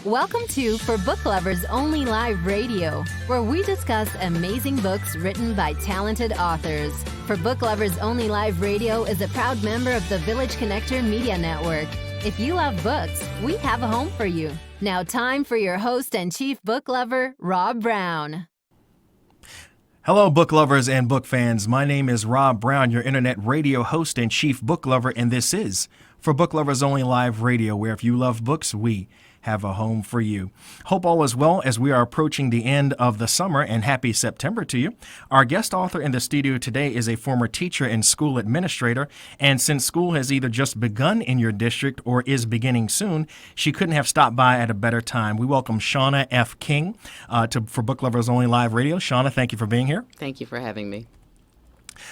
Welcome to For Book Lovers Only Live Radio, where we discuss amazing books written by talented authors. For Book Lovers Only Live Radio is a proud member of the Village Connector Media Network. If you love books, we have a home for you. Now time for your host and chief book lover, Rob Brown. Hello, book lovers and book fans. My name is Rob Brown, your internet radio host and chief book lover, and this is For Book Lovers Only Live Radio, where if you love books, we have a home for you. Hope all is well as we are approaching the end of the summer, and happy September to you. Our guest author in the studio today is a former teacher and school administrator, and since school has either just begun in your district or is beginning soon, she couldn't have stopped by at a better time. We welcome Shauna F. King for Book Lovers Only Live Radio. Shauna, thank you for being here. Thank you for having me.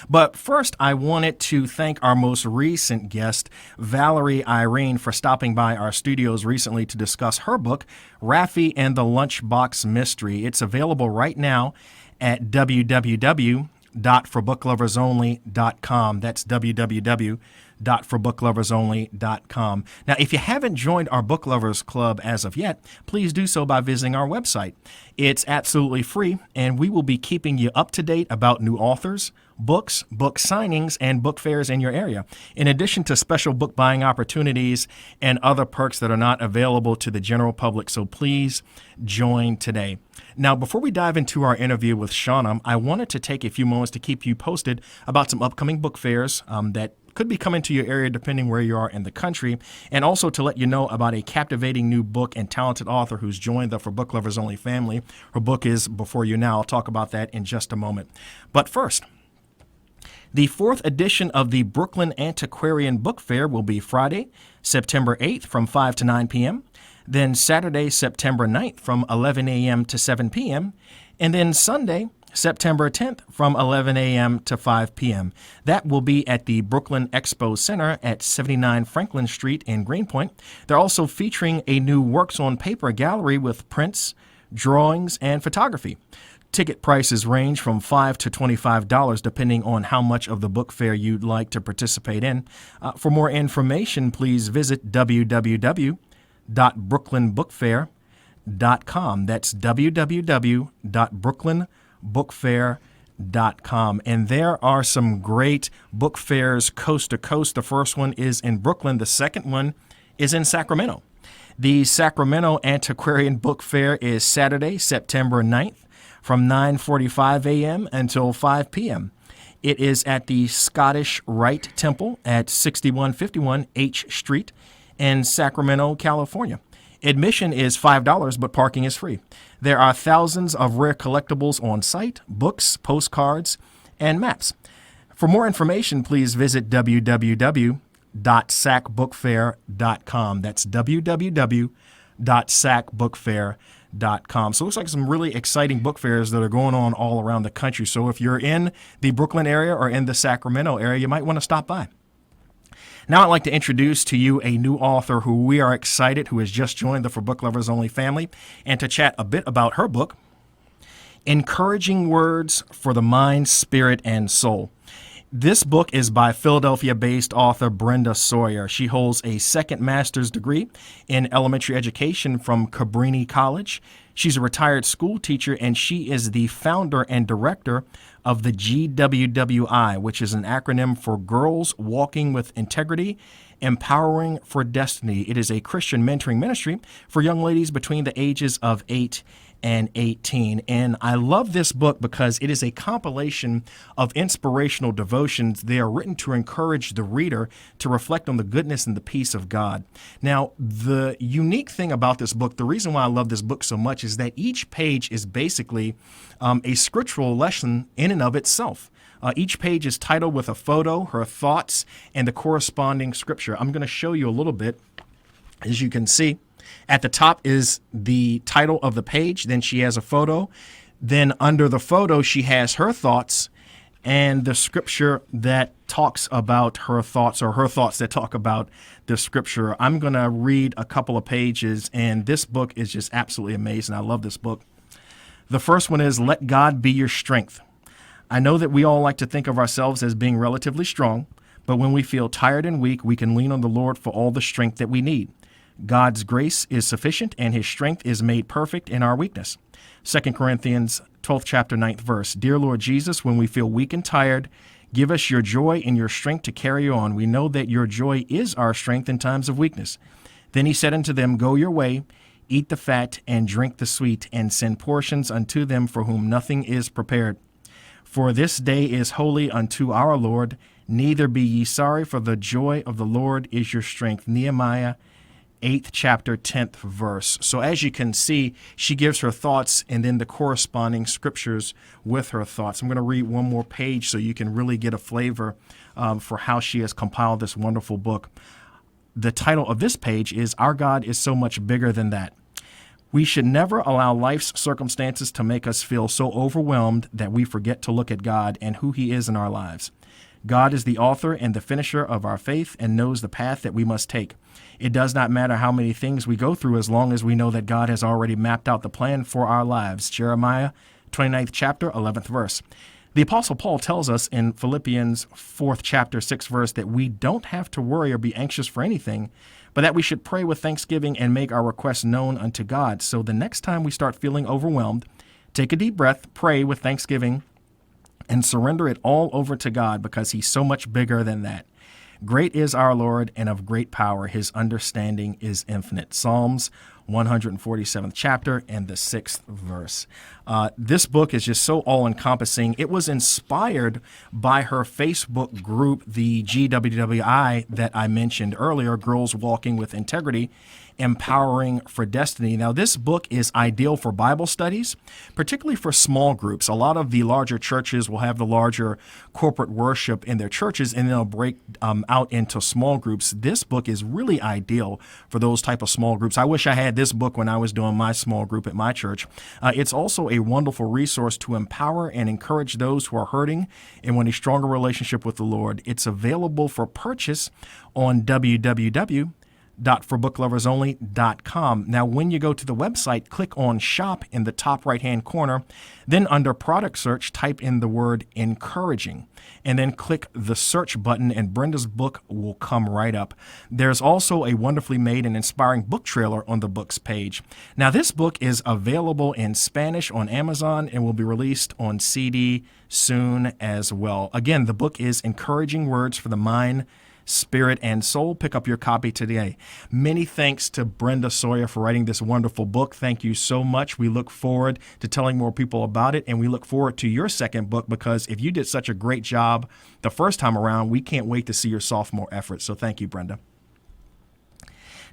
But first, I wanted to thank our most recent guest, Valerie Irene, for stopping by our studios recently to discuss her book, Raffi and the Lunchbox Mystery. It's available right now at www.forbookloversonly.com. That's www.forbookloversonly.com. Now, if you haven't joined our Book Lovers Club as of yet, please do so by visiting our website. It's absolutely free, and we will be keeping you up to date about new authors, books, book signings, and book fairs in your area, in addition to special book buying opportunities and other perks that are not available to the general public. So please join today. Now, before we dive into our interview with Shauna, I wanted to take a few moments to keep you posted about some upcoming book fairs that could be coming to your area depending where you are in the country, and also to let you know about a captivating new book and talented author who's joined the For Book Lovers Only family. Her book is Before You Now. I'll talk about that in just a moment. But first, the fourth edition of the Brooklyn Antiquarian Book Fair will be Friday, September 8th from 5 to 9 p.m., then Saturday, September 9th from 11 a.m. to 7 p.m., and then Sunday, September 10th from 11 a.m. to 5 p.m. That will be at the Brooklyn Expo Center at 79 Franklin Street in Greenpoint. They're also featuring a new Works on Paper gallery with prints, drawings, and photography. Ticket prices range from $5 to $25 depending on how much of the book fair you'd like to participate in. For more information, please visit www.brooklynbookfair.com. That's www.brooklynbookfair.com. And there are some great book fairs coast to coast. The first one is in Brooklyn. The second one is in Sacramento. The Sacramento Antiquarian Book Fair is Saturday, September 9th from 9:45 a.m. until 5 p.m. It is at the Scottish Rite Temple at 6151 H Street in Sacramento, California. Admission is $5, but parking is free. There are thousands of rare collectibles on site, books, postcards, and maps. For more information, please visit www.sacbookfair.com. That's www.sacbookfair.com. So it looks like some really exciting book fairs that are going on all around the country. So if you're in the Brooklyn area or in the Sacramento area, you might want to stop by. Now I'd like to introduce to you a new author who we are excited, who has just joined the For Book Lovers Only family, and to chat a bit about her book, Encouraging Words for the Mind, Spirit, and Soul. This book is by Philadelphia-based author Brenda Sawyer. She holds a second master's degree in elementary education from Cabrini College. She's a retired school teacher, and she is the founder and director of the GWWI, which is an acronym for Girls Walking with Integrity, Empowering for Destiny. It is a Christian mentoring ministry for young ladies between the ages of 8 and 18. And I love this book because it is a compilation of inspirational devotions. They are written to encourage the reader to reflect on the goodness and the peace of God. Now, the unique thing about this book, the reason why I love this book so much, is that each page is basically a scriptural lesson in and of itself. Each page is titled with a photo, her thoughts, and the corresponding scripture. I'm going to show you a little bit. As you can see, at the top is the title of the page. Then she has a photo. Then under the photo, she has her thoughts and the scripture that talks about her thoughts, or her thoughts that talk about the scripture. I'm going to read a couple of pages, and this book is just absolutely amazing. I love this book. The first one is, Let God Be Your Strength. I know that we all like to think of ourselves as being relatively strong, but when we feel tired and weak, we can lean on the Lord for all the strength that we need. God's grace is sufficient, and his strength is made perfect in our weakness. 2 Corinthians 12th chapter 9th verse. Dear Lord Jesus, when we feel weak and tired, give us your joy and your strength to carry on. We know that your joy is our strength in times of weakness. Then he said unto them, Go your way, eat the fat, and drink the sweet, and send portions unto them for whom nothing is prepared. For this day is holy unto our Lord. Neither be ye sorry, for the joy of the Lord is your strength. Nehemiah 8th chapter 10th verse. So as you can see, she gives her thoughts and then the corresponding scriptures with her thoughts. I'm going to read one more page so you can really get a flavor for how she has compiled this wonderful book. The title of this page is Our God is So Much Bigger Than That. We should never allow life's circumstances to make us feel so overwhelmed that we forget to look at God and who he is in our lives. God is the author and the finisher of our faith and knows the path that we must take. It does not matter how many things we go through as long as we know that God has already mapped out the plan for our lives. Jeremiah 29th chapter 11th verse. The Apostle Paul tells us in Philippians 4th chapter 6th verse that we don't have to worry or be anxious for anything, but that we should pray with thanksgiving and make our requests known unto God. So the next time we start feeling overwhelmed, take a deep breath, pray with thanksgiving, and surrender it all over to God because he's so much bigger than that. Great is our Lord and of great power. His understanding is infinite. Psalms 147th chapter and the 6th verse. This book is just so all-encompassing. It was inspired by her Facebook group, the GWWI that I mentioned earlier, Girls Walking with Integrity, Empowering for Destiny. Now, this book is ideal for Bible studies, particularly for small groups. A lot of the larger churches will have the larger corporate worship in their churches, and they'll break out into small groups. This book is really ideal for those type of small groups. I wish I had this book when I was doing my small group at my church. It's also a wonderful resource to empower and encourage those who are hurting and want a stronger relationship with the Lord. It's available for purchase on www.forbookloversonly.com. Now, when you go to the website, click on Shop in the top right-hand corner. Then under Product Search, type in the word Encouraging, and then click the search button, and Brenda's book will come right up. There's also a wonderfully made and inspiring book trailer on the books page. Now, this book is available in Spanish on Amazon and will be released on CD soon as well. Again, the book is Encouraging Words for the Mind, Spirit, and Soul. Pick up your copy today. Many thanks to Brenda Sawyer for writing this wonderful book. Thank you so much. We look forward to telling more people about it, and we look forward to your second book, because if you did such a great job the first time around, we can't wait to see your sophomore effort. So thank you, Brenda.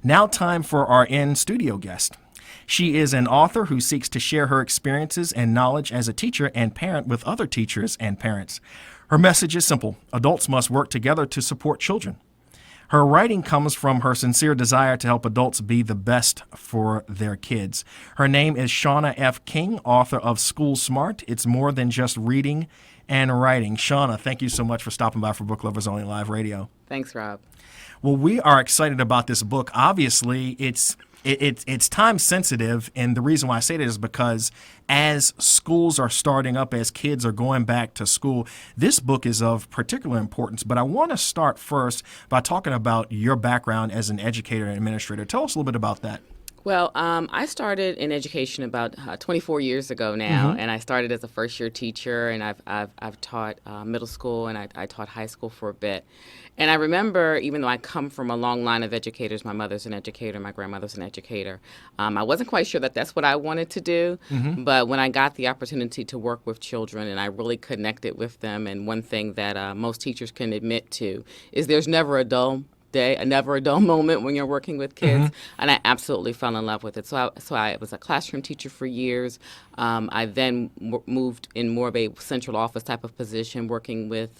Now time for our in-studio guest. She is an author who seeks to share her experiences and knowledge as a teacher and parent with other teachers and parents. Her message is simple. Adults must work together to support children. Her writing comes from her sincere desire to help adults be the best for their kids. Her name is Shauna F. King, author of School Smart. It's more than just reading and writing. Shauna, thank you so much for stopping by for Book Lovers Only Live Radio. Thanks, Rob. Well, we are excited about this book. Obviously, it's time sensitive, and the reason why I say that is because as schools are starting up, as kids are going back to school, this book is of particular importance. But I want to start first by talking about your background as an educator and administrator. Tell us a little bit about that. Well, I started in education about 24 years ago now, and I started as a first-year teacher, and I've taught middle school, and I taught high school for a bit. And I remember, even though I come from a long line of educators, my mother's an educator, my grandmother's an educator, I wasn't quite sure that that's what I wanted to do. But when I got the opportunity to work with children and I really connected with them, and one thing that most teachers can admit to is there's never a dull day, never a dull moment when you're working with kids, and I absolutely fell in love with it. So I was a classroom teacher for years. I then moved in more of a central office type of position, working with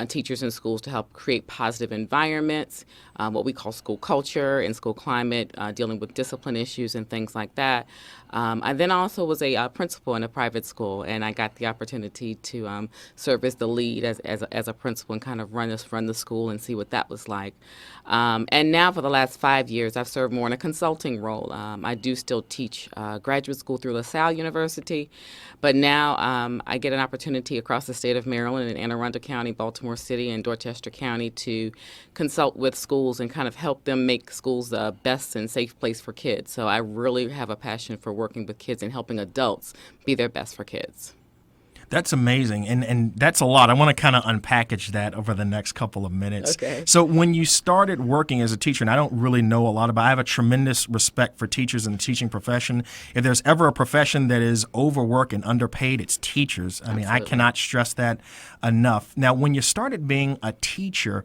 teachers in schools to help create positive environments, what we call school culture and school climate, dealing with discipline issues and things like that. I then also was a principal in a private school, and I got the opportunity to serve as the lead as a principal and kind of run the school and see what that was like. And now for the last 5 years, I've served more in a consulting role. I do still teach graduate school through LaSalle University, but now I get an opportunity across the state of Maryland in Anne Arundel County Baltimore City, and Dorchester County to consult with schools and kind of help them make schools the best and safe place for kids. So I really have a passion for working with kids and helping adults be their best for kids. That's amazing, and that's a lot. I want to kind of unpackage that over the next couple of minutes. Okay. So when you started working as a teacher, and I don't really know a lot about, I have a tremendous respect for teachers and the teaching profession. If there's ever a profession that is overworked and underpaid, it's teachers. I mean, I cannot stress that enough. Now, when you started being a teacher,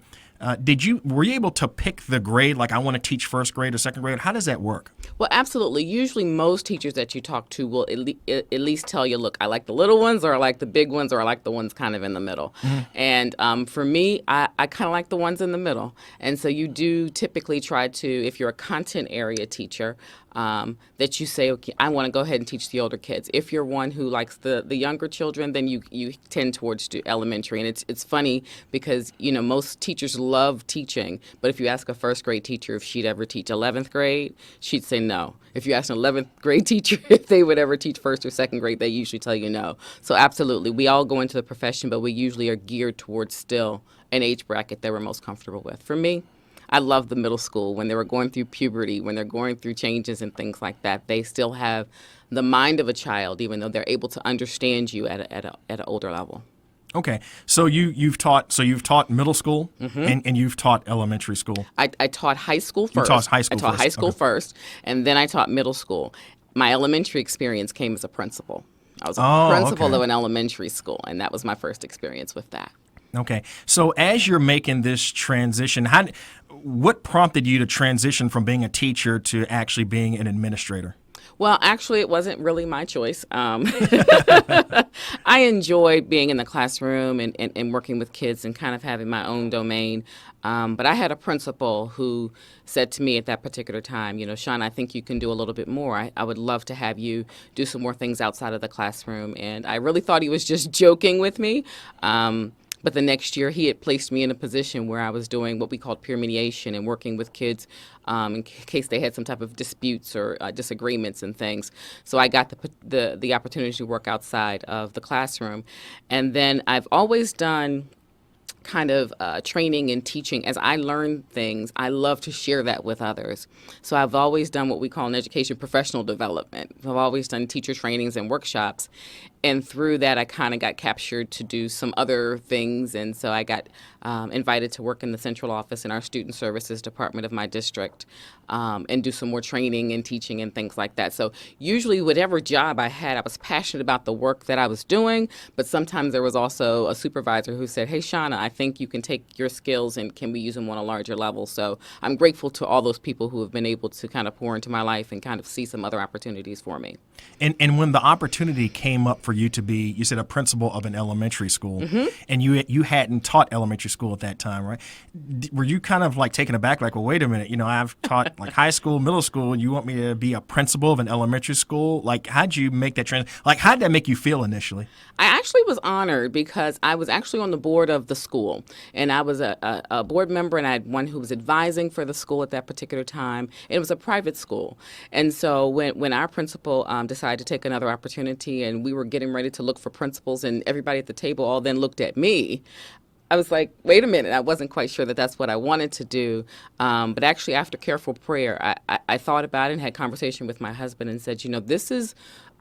were you able to pick the grade, like I want to teach first grade or second grade? How does that work? Well, absolutely. Usually most teachers that you talk to will at least tell you, look, I like the little ones, or I like the big ones, or I like the ones kind of in the middle. Mm-hmm. And for me, I kind of like the ones in the middle. And so you do typically try to, if you're a content area teacher, that you say, okay, I want to go ahead and teach the older kids. If you're one who likes the younger children, then you tend towards elementary. And it's funny because, most teachers love teaching, but if you ask a first grade teacher if she'd ever teach 11th grade, she'd say no. If you ask an 11th grade teacher if they would ever teach first or second grade, they usually tell you no. So absolutely, we all go into the profession, but we usually are geared towards still an age bracket that we're most comfortable with. For me, I love the middle school when they were going through puberty, when they're going through changes and things like that. They still have the mind of a child, even though they're able to understand you at an older level. Okay, so you've taught middle school, Mm-hmm. and you've taught elementary school. I taught high school first. You taught high school I taught first. high school Okay. first, and then I taught middle school. My elementary experience came as a principal. I was a principal okay. of an elementary school, and that was my first experience with that. Okay, so as you're making this transition, what prompted you to transition from being a teacher to actually being an administrator? Well, actually, it wasn't really my choice. I enjoyed being in the classroom and working with kids and kind of having my own domain. But I had a principal who said to me at that particular time, Shauna, I think you can do a little bit more. I would love to have you do some more things outside of the classroom. And I really thought he was just joking with me. But the next year, he had placed me in a position where I was doing what we called peer mediation and working with kids in case they had some type of disputes or disagreements and things. So I got the opportunity to work outside of the classroom. And then I've always done kind of training and teaching. As I learn things, I love to share that with others. So I've always done what we call in education professional development. I've always done teacher trainings and workshops. And through that, I kind of got captured to do some other things. And so I got invited to work in the central office in our student services department of my district and do some more training and teaching and things like that. So usually whatever job I had, I was passionate about the work that I was doing. But sometimes there was also a supervisor who said, hey, Shauna, I think you can take your skills and can we use them on a larger level? So I'm grateful to all those people who have been able to kind of pour into my life and kind of see some other opportunities for me. And when the opportunity came up for you to be, you said, a principal of an elementary school, Mm-hmm. and you hadn't taught elementary school at that time, right? Were you kind of like taken aback, like, well, wait a minute, I've taught like high school, middle school, you want me to be a principal of an elementary school? Like, how'd you make that transition? Like, how'd that make you feel initially? I actually was honored because I was actually on the board of the school, and I was a board member, and I had one who was advising for the school at that particular time. It was a private school, and so when our principal decided to take another opportunity, and we were getting ready to look for principals, and everybody at the table all then looked at me, I was like, wait a minute, I wasn't quite sure that that's what I wanted to do. But actually, after careful prayer, I thought about it and had a conversation with my husband and said, this is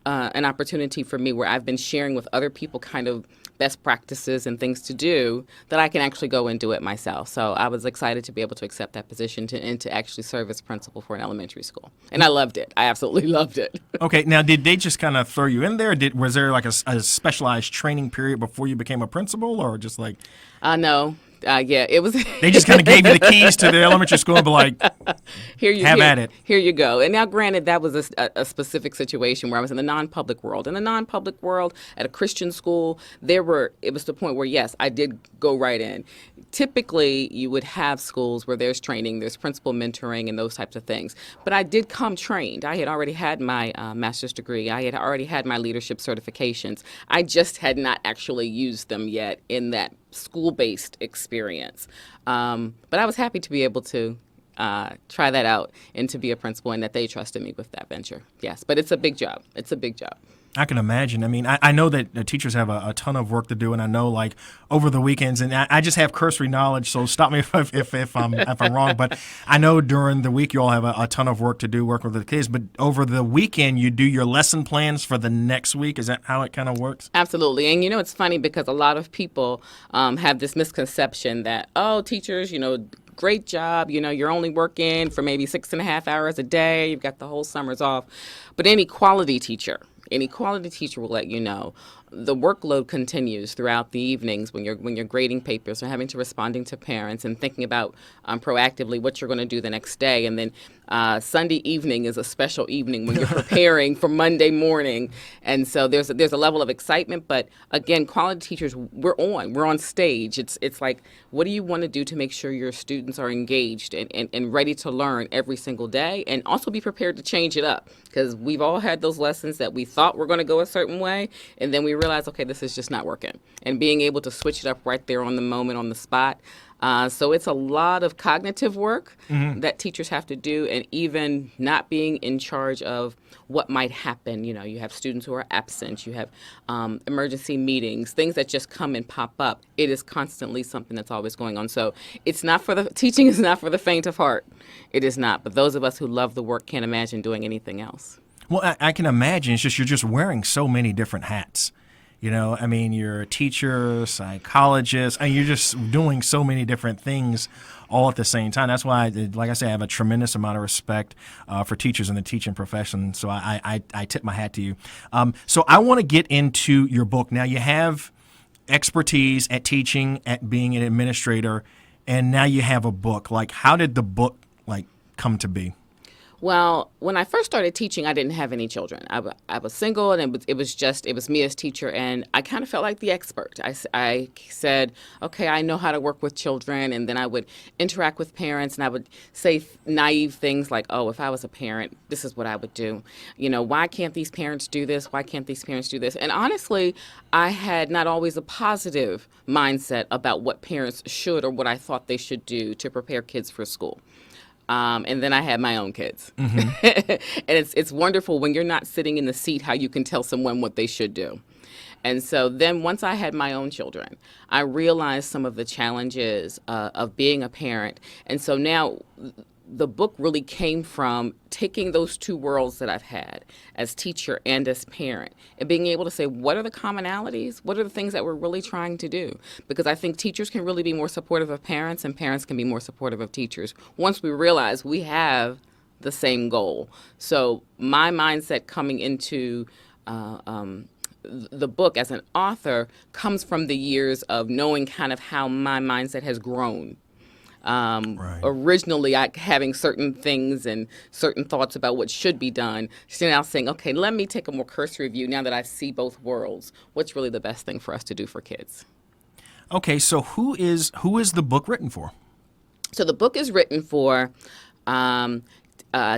an opportunity for me where I've been sharing with other people kind of best practices and things to do that I can actually go and do it myself. So I was excited to be able to accept that position and to actually serve as principal for an elementary school. And I loved it. I absolutely loved it. Okay, now did they just kind of throw you in there? Was there like a specialized training period before you became a principal, or just like? No. Yeah, it was. They just kind of gave you the keys to the elementary school and be like, have at it. Here you go. And now, granted, that was a specific situation where I was in the non-public world. In the non-public world, at a Christian school, it was the point where, yes, I did go right in. Typically, you would have schools where there's training, there's principal mentoring and those types of things. But I did come trained. I had already had my master's degree. I had already had my leadership certifications. I just had not actually used them yet in that school-based experience. But I was happy to be able to try that out and to be a principal, and that they trusted me with that venture. Yes, but it's a big job. It's a big job. I can imagine. I mean, I know that teachers have a ton of work to do, and I know like over the weekends, and I just have cursory knowledge, so stop me if I'm wrong. But I know during the week you all have a ton of work to do working with the kids, but over the weekend you do your lesson plans for the next week. Is that how it kind of works? Absolutely. And it's funny because a lot of people have this misconception that, oh, teachers, great job. You're only working for maybe 6.5 hours a day. You've got the whole summers off. But any quality teacher will let you know the workload continues throughout the evenings when you're grading papers or having to responding to parents and thinking about proactively what you're going to do the next day. And then Sunday evening is a special evening when you're preparing for Monday morning. And so there's a level of excitement. But again, quality teachers, we're on stage. It's like, what do you want to do to make sure your students are engaged and ready to learn every single day, and also be prepared to change it up, because we've all had those lessons that we thought were going to go a certain way, and then we realize, okay, this is just not working. And being able to switch it up right there on the moment, on the spot. So it's a lot of cognitive work that teachers have to do, and even not being in charge of what might happen. You have students who are absent, you have emergency meetings, things that just come and pop up. It is constantly something that's always going on. So teaching is not for the faint of heart. It is not. But those of us who love the work can't imagine doing anything else. Well, I can imagine. It's just you're just wearing so many different hats. I mean, you're a teacher, psychologist, and you're just doing so many different things all at the same time. That's why, like I said, I have a tremendous amount of respect for teachers in the teaching profession. So I tip my hat to you. So I want to get into your book. Now, you have expertise at teaching, at being an administrator, and now you have a book. Like, how did the book come to be? Well, when I first started teaching, I didn't have any children. I was single, and it was me as teacher, and I kind of felt like the expert. I said, okay, I know how to work with children, and then I would interact with parents, and I would say naive things like, oh, if I was a parent, this is what I would do. Why can't these parents do this? Why can't these parents do this? And honestly, I had not always a positive mindset about what parents should or what I thought they should do to prepare kids for school. And then I had my own kids. And it's wonderful when you're not sitting in the seat how you can tell someone what they should do. And so then once I had my own children, I realized some of the challenges of being a parent. And so now the book really came from taking those two worlds that I've had as teacher and as parent, and being able to say, what are the commonalities? What are the things that we're really trying to do? Because I think teachers can really be more supportive of parents, and parents can be more supportive of teachers once we realize we have the same goal. So my mindset coming into the book as an author comes from the years of knowing kind of how my mindset has grown. Right. Originally, having certain things and certain thoughts about what should be done, so now saying, okay, let me take a more cursory view now that I see both worlds. What's really the best thing for us to do for kids? Okay, so who is the book written for? So the book is written for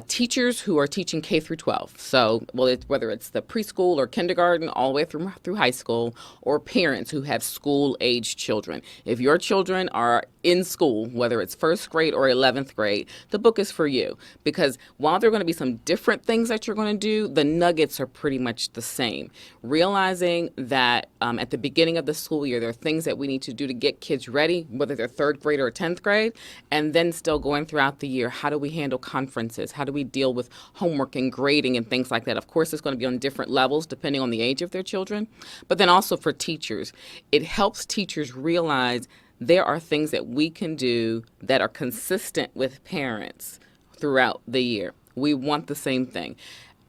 teachers who are teaching K through 12. So, whether it's the preschool or kindergarten, all the way through high school, or parents who have school-aged children. If your children are in school, whether it's first grade or 11th grade, the book is for you. Because while there are going to be some different things that you're going to do, the nuggets are pretty much the same. Realizing that at the beginning of the school year, there are things that we need to do to get kids ready, whether they're third grade or 10th grade, and then still going throughout the year. How do we handle conferences? How do we deal with homework and grading and things like that? Of course, it's going to be on different levels depending on the age of their children. But then also for teachers, it helps teachers realize there are things that we can do that are consistent with parents throughout the year. We want the same thing.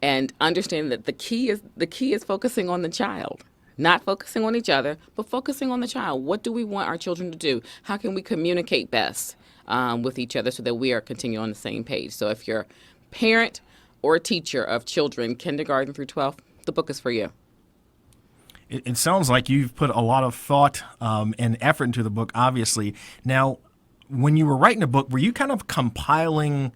And understanding that the key is focusing on the child. Not focusing on each other, but focusing on the child. What do we want our children to do? How can we communicate best with each other so that we are continuing on the same page? So if you're a parent or a teacher of children, kindergarten through 12th, the book is for you. It sounds like you've put a lot of thought and effort into the book, obviously. Now, when you were writing the book, were you kind of compiling,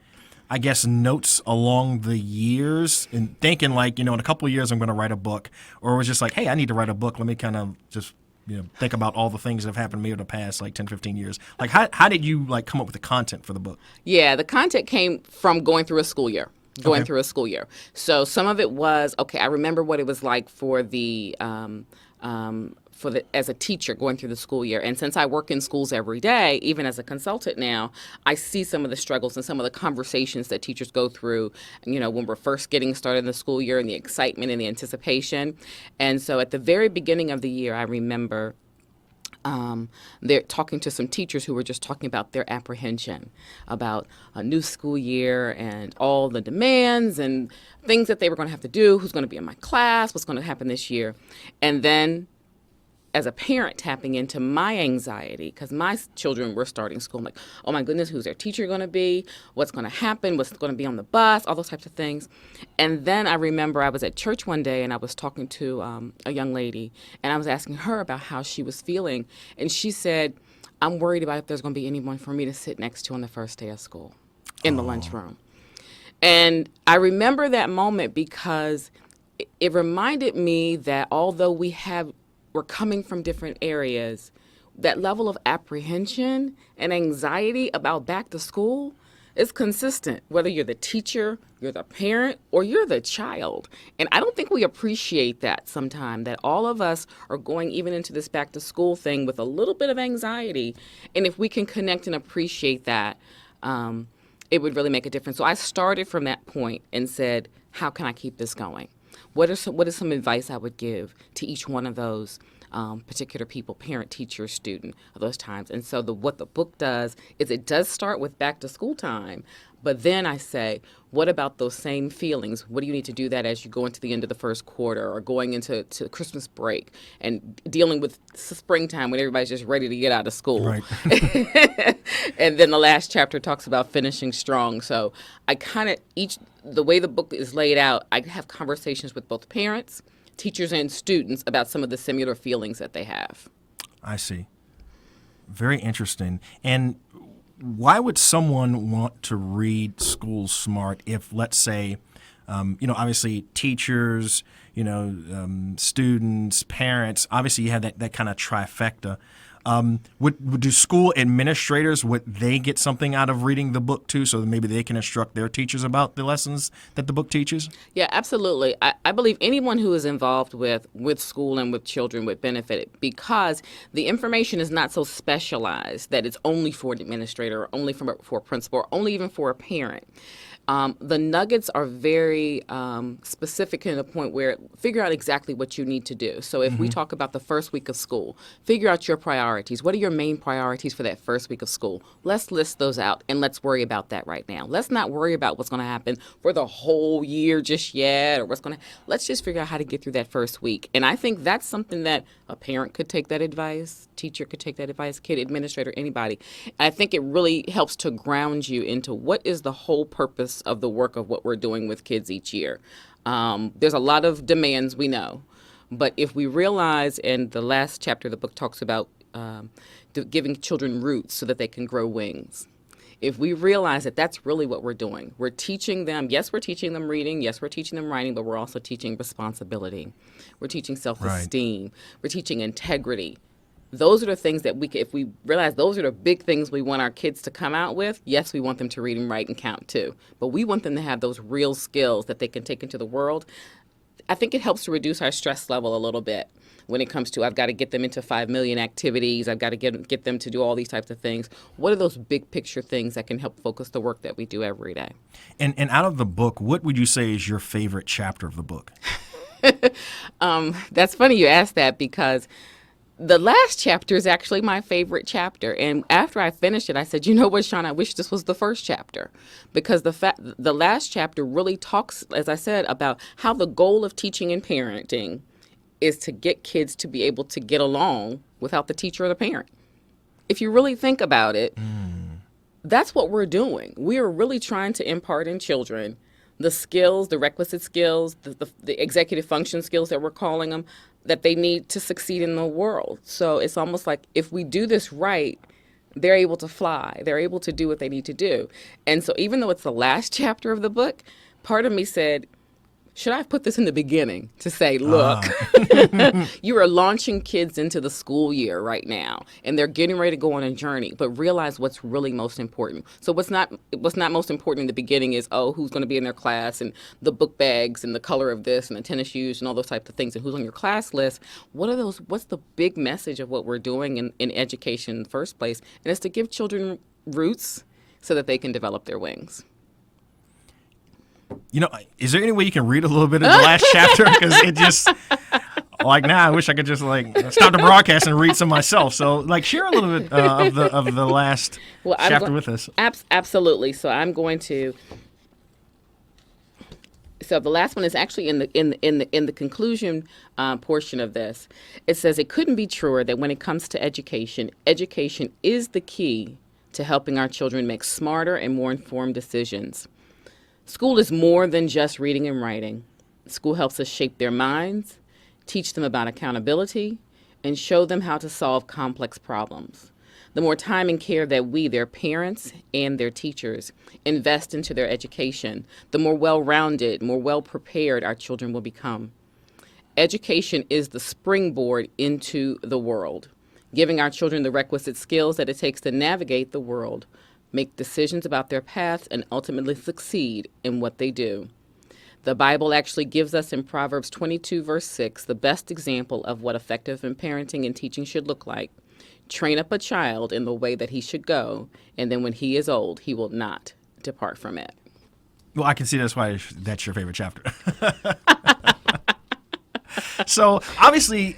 I guess, notes along the years and thinking in a couple of years I'm going to write a book? Or it was just like, hey, I need to write a book. Let me kind of just think about all the things that have happened to me over the past 10, 15 years. How did you come up with the content for the book? Yeah, the content came from going through a school year. going Okay. through a school year. So some of it was, okay, I remember what it was like for the as a teacher going through the school year. And since I work in schools every day, even as a consultant now, I see some of the struggles and some of the conversations that teachers go through, when we're first getting started in the school year, and the excitement and the anticipation. And so at the very beginning of the year, I remember they're talking to some teachers who were just talking about their apprehension about a new school year and all the demands and things that they were going to have to do, who's going to be in my class, what's going to happen this year. And then as a parent tapping into my anxiety, because my children were starting school, I'm like, oh my goodness, who's their teacher going to be? What's going to happen? What's going to be on the bus? All those types of things. And then I remember I was at church one day and I was talking to a young lady, and I was asking her about how she was feeling. And she said, I'm worried about if there's going to be anyone for me to sit next to on the first day of school in the lunchroom. And I remember that moment because it reminded me that although we're coming from different areas, that level of apprehension and anxiety about back to school is consistent, whether you're the teacher, you're the parent, or you're the child. And I don't think we appreciate that sometimes, that all of us are going even into this back to school thing with a little bit of anxiety. And if we can connect and appreciate that, it would really make a difference. So I started from that point and said, how can I keep this going? What is some advice I would give to each one of those particular people, parent, teacher, student, of those times? And so what the book does is it does start with back to school time, but then I say, what about those same feelings? What do you need to do that as you go into the end of the first quarter or going into Christmas break and dealing with springtime when everybody's just ready to get out of school? Right. And then the last chapter talks about finishing strong. So I the way the book is laid out, I have conversations with both parents, teachers, and students about some of the similar feelings that they have. I see. Very interesting. And why would someone want to read School Smart if, let's say, obviously teachers, students, parents, obviously you have that kind of trifecta. Do school administrators, would they get something out of reading the book too, so that maybe they can instruct their teachers about the lessons that the book teaches? Yeah, absolutely. I believe anyone who is involved with school and with children would benefit because the information is not so specialized that it's only for an administrator or only for a principal or only even for a parent. The nuggets are very specific to the point where figure out exactly what you need to do. So if we talk about the first week of school, figure out your priorities. What are your main priorities for that first week of school? Let's list those out and let's worry about that right now. Let's not worry about what's going to happen for the whole year just yet or let's just figure out how to get through that first week. And I think that's something that a parent could take that advice, teacher could take that advice, kid, administrator, anybody. I think it really helps to ground you into what is the whole purpose of the work of what we're doing with kids each year. There's a lot of demands, we know, but if we realize, and the last chapter of the book talks about giving children roots so that they can grow wings. If we realize that that's really what we're doing, we're teaching them, yes, we're teaching them reading, yes, we're teaching them writing, but we're also teaching responsibility. We're teaching self-esteem. Right. We're teaching integrity. Those are the things that if we realize those are the big things we want our kids to come out with, yes, we want them to read and write and count too. But we want them to have those real skills that they can take into the world. I think it helps to reduce our stress level a little bit when it comes to I've got to get them into 5 million activities. I've got to get them to do all these types of things. What are those big picture things that can help focus the work that we do every day? And out of the book, what would you say is your favorite chapter of the book? That's funny you asked that because the last chapter is actually my favorite chapter. And after I finished it, I said, you know what, Shauna, I wish this was the first chapter. Because the last chapter really talks, as I said, about how the goal of teaching and parenting is to get kids to be able to get along without the teacher or the parent. If you really think about it, that's what we're doing. We are really trying to impart in children the skills, the requisite skills, the executive function skills that we're calling them, that they need to succeed in the world. So it's almost like if we do this right, they're able to fly. They're able to do what they need to do. And so even though it's the last chapter of the book, part of me said, should I have put this in the beginning to say, look, you are launching kids into the school year right now, and they're getting ready to go on a journey, but realize what's really most important. So what's not most important in the beginning is, who's going to be in their class and the book bags and the color of this and the tennis shoes and all those types of things and who's on your class list. What's the big message of what we're doing in education in the first place? And it's to give children roots so that they can develop their wings. Is there any way you can read a little bit of the last chapter? Because it just, I wish I could just stop the broadcast and read some myself. So share a little bit of the last chapter with us. Absolutely. So I'm going to. So the last one is actually in the conclusion portion of this. It says it couldn't be truer that when it comes to education is the key to helping our children make smarter and more informed decisions. School is more than just reading and writing. School helps us shape their minds, teach them about accountability, and show them how to solve complex problems. The more time and care that we, their parents and their teachers, invest into their education, the more well-rounded, more well-prepared our children will become. Education is the springboard into the world, giving our children the requisite skills that it takes to navigate the world, make decisions about their paths, and ultimately succeed in what they do. The Bible actually gives us in Proverbs 22, verse 6, the best example of what effective parenting and teaching should look like. Train up a child in the way that he should go, and then when he is old, he will not depart from it. Well, I can see that's why that's your favorite chapter. So obviously,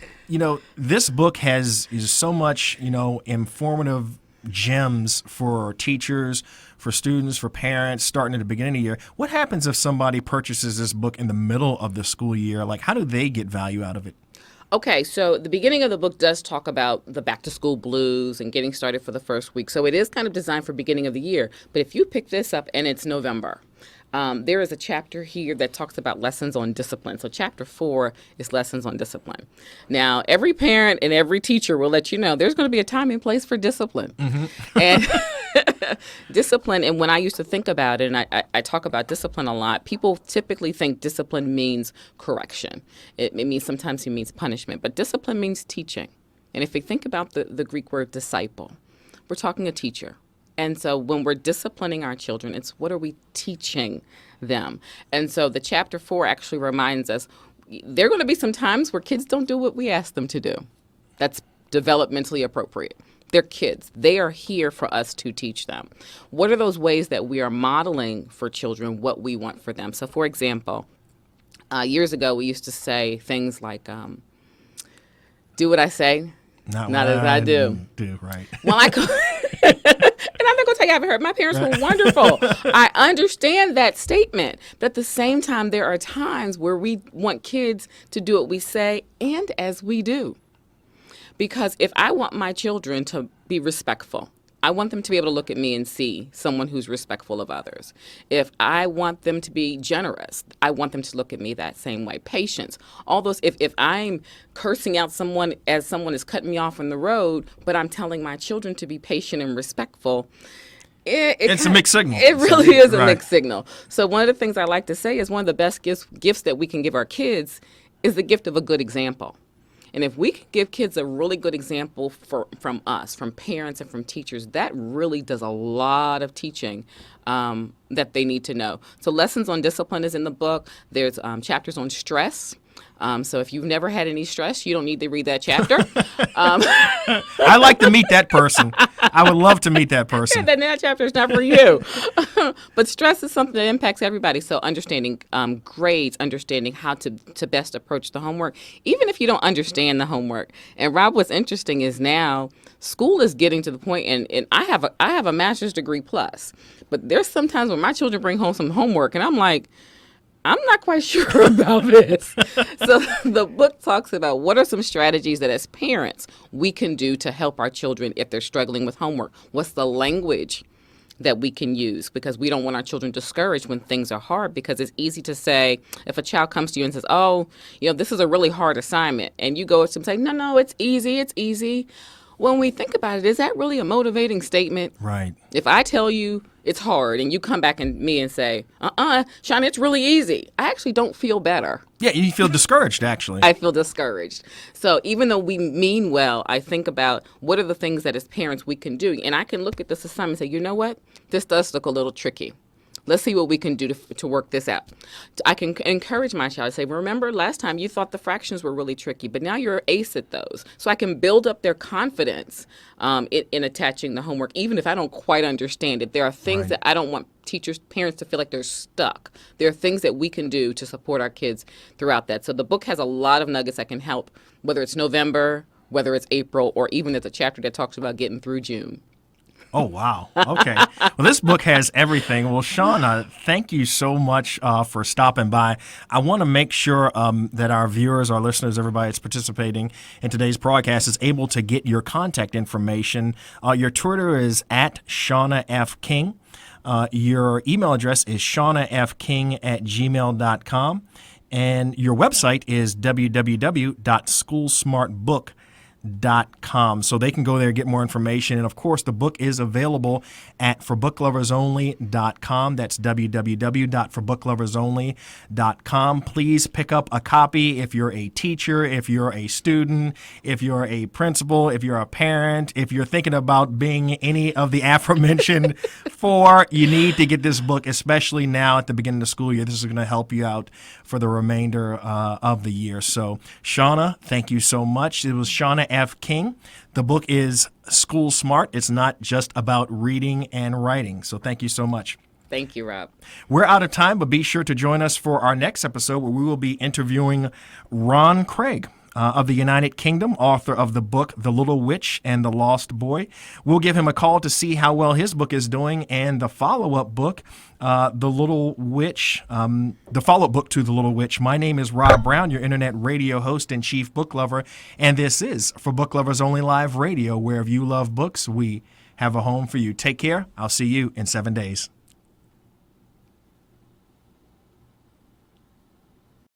this book is so much, informative gems for teachers, for students, for parents starting at the beginning of the year. What happens if somebody purchases this book in the middle of the school year? How do they get value out of it? Okay, so the beginning of the book does talk about the back to school blues and getting started for the first week. So it is kind of designed for beginning of the year. But if you pick this up and it's November, there is a chapter here that talks about lessons on discipline. So chapter 4 is lessons on discipline. Now, every parent and every teacher will let you know there's going to be a time and place for discipline. Mm-hmm. And discipline, and when I used to think about it, and I talk about discipline a lot, people typically think discipline means correction. Sometimes it means punishment, but discipline means teaching. And if we think about the Greek word disciple, we're talking a teacher. And so when we're disciplining our children, it's what are we teaching them? And so the chapter 4 actually reminds us there are going to be some times where kids don't do what we ask them to do. That's developmentally appropriate. They're kids. They are here for us to teach them. What are those ways that we are modeling for children what we want for them? So, for example, years ago, we used to say things like, do what I say, not as I do. Right. Well, and I'm not going to tell you I haven't heard. My parents were wonderful. I understand that statement. But at the same time, there are times where we want kids to do what we say and as we do. Because if I want my children to be respectful, I want them to be able to look at me and see someone who's respectful of others. If I want them to be generous, I want them to look at me that same way. Patience. All those, if I'm cursing out someone as someone is cutting me off on the road, but I'm telling my children to be patient and respectful, it's a mixed signal. It really is a mixed signal. So one of the things I like to say is one of the best gifts that we can give our kids is the gift of a good example. And if we can give kids a really good example from us, from parents and from teachers, that really does a lot of teaching that they need to know. So lessons on discipline is in the book. There's chapters on stress. So if you've never had any stress, you don't need to read that chapter. I like to meet that person. I would love to meet that person. Then that chapter is not for you. But stress is something that impacts everybody. So understanding grades, understanding how to best approach the homework, even if you don't understand the homework. And Rob, what's interesting is now school is getting to the point, and I have a master's degree plus, but there's sometimes when my children bring home some homework, and I'm like, I'm not quite sure about this. So the book talks about what are some strategies that as parents we can do to help our children if they're struggling with homework. What's the language that we can use? Because we don't want our children discouraged when things are hard, because it's easy to say, if a child comes to you and says, oh, this is a really hard assignment, and you go to them and say, no, it's easy. when we think about it, is that really a motivating statement? Right. If I tell you it's hard and you come back and me and say, Shauna, it's really easy, I actually don't feel better. Yeah, you feel discouraged, actually. I feel discouraged. So even though we mean well, I think about what are the things that as parents we can do. And I can look at this assignment and say, you know what? This does look a little tricky. Let's see what we can do to work this out. I can encourage my child to say, remember last time you thought the fractions were really tricky, but now you're an ace at those. So I can build up their confidence in attaching the homework, even if I don't quite understand it. There are things that I don't want teachers, parents to feel like they're stuck. There are things that we can do to support our kids throughout that. So the book has a lot of nuggets that can help, whether it's November, whether it's April, or even there's a chapter that talks about getting through June. Oh, wow. Okay. Well, this book has everything. Well, Shauna, thank you so much for stopping by. I want to make sure that our viewers, our listeners, everybody that's participating in today's broadcast is able to get your contact information. Your Twitter is at Shauna F. King. Your email address is shaunafking@gmail.com. And your website is www.schoolsmartbook.com. So they can go there and get more information. And of course, the book is available at forboookloversonly.com. That's www.forboookloversonly.com. Please pick up a copy if you're a teacher, if you're a student, if you're a principal, if you're a parent, if you're thinking about being any of the aforementioned four. You need to get this book, especially now at the beginning of the school year. This is going to help you out for the remainder of the year. So, Shauna, thank you so much. It was Shauna F. King. The book is School Smart. It's not just about reading and writing. So thank you so much. Thank you, Rob. We're out of time, but be sure to join us for our next episode where we will be interviewing Ron Craig of the United Kingdom, author of the book The Little Witch and the Lost Boy. We'll give him a call to see how well his book is doing, and the follow-up book, The Little Witch, the follow-up book to The Little Witch. My name is Rob Brown, your internet radio host and chief book lover, and this is For Book Lovers Only Live Radio, where if you love books, we have a home for you. Take care. I'll see you in 7 days.